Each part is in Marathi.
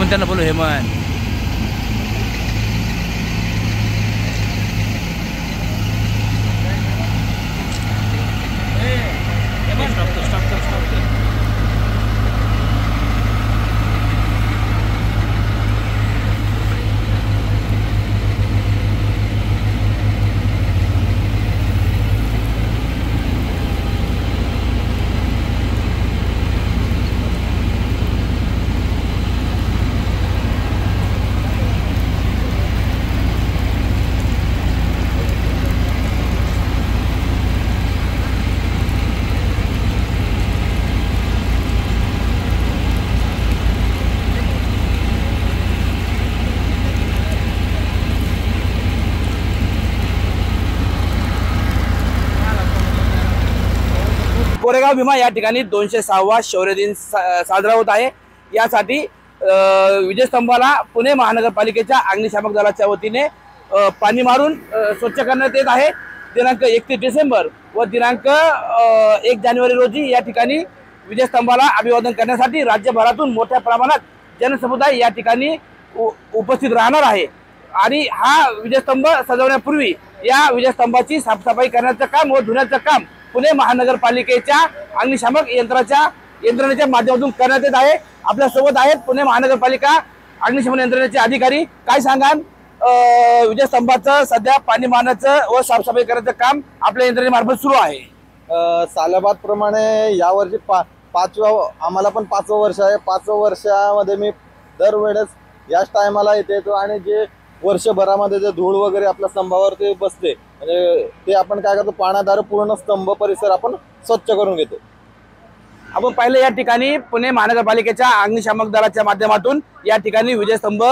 त्यांना बोलू हेमंत। कोरेगाव भीमा या ठिकाणी 206वा शौर्य दिन साजरा होत आहे। यासाठी विजयस्तंभाला पुणे महानगरपालिकेच्या अग्निशामक दलाच्या वतीने पाणी मारून स्वच्छ करण्यात येत आहे। दिनांक 31 डिसेंबर व दिनांक 1 जानेवारी रोजी या ठिकाणी विजयस्तंभाला अभिवादन करण्यासाठी राज्यभरातून मोठ्या प्रमाणात जनसमुदाय या ठिकाणी उपस्थित राहणार आहे। आणि हा विजयस्तंभ सजवण्यापूर्वी या विजयस्तंभाची साफसफाई करण्याचं काम व धुण्याचं काम पुणे महानगरपालिकेच्या अग्निशामक यंत्रणेच्या माध्यमातून करण्यात येत आहे। आपल्या सोबत आहेत पुणे महानगरपालिका अग्निशमन यंत्रणेचे अधिकारी। काय सांगाल, विजयस्तंभाचं सध्या पाणी मारण्याचं व साफसफाई करण्याचं काम आपल्या यंत्रणेमार्फत सुरू आहे। सालाबाद प्रमाणे यावर्षी आम्हाला पण 5वं वर्ष आहे। 5वं वर्षामध्ये मी दरवेळेस याच टायमाला येतो आणि जे वर्षभरामध्ये जे धूळ वगैरे आपल्या स्तंभावर ते बसते, म्हणजे ते आपण काय करतो, पाण्याद्वारे पूर्ण स्तंभ परिसर आपण स्वच्छ करून घेतो। आपण पाहिलं या ठिकाणी पुणे महानगरपालिकेच्या अग्निशामक दलाच्या माध्यमातून या ठिकाणी विजयस्तंभ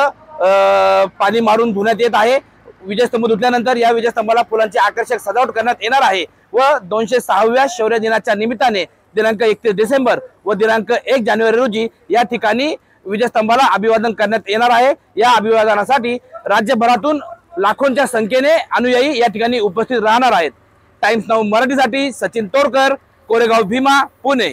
पाणी मारून धुण्यात येत आहे। विजयस्तंभ धुतल्यानंतर या विजयस्तंभाला फुलांची आकर्षक सजावट करण्यात येणार आहे व 206व्या शौर्य दिनाच्या निमित्ताने दिनांक 31 डिसेंबर व दिनांक 1 जानेवारी रोजी या ठिकाणी विजयस्तंभाला अभिवादन करण्यात येणार आहे। या अभिवादनासाठी राज्यभरातून लाखोंच्या संख्येने अनुयायी या ठिकाणी उपस्थित राहणार आहेत। टाइम्स नाऊ मराठीसाठी सचिन तोरकर, कोरेगाव भीमा, पुणे।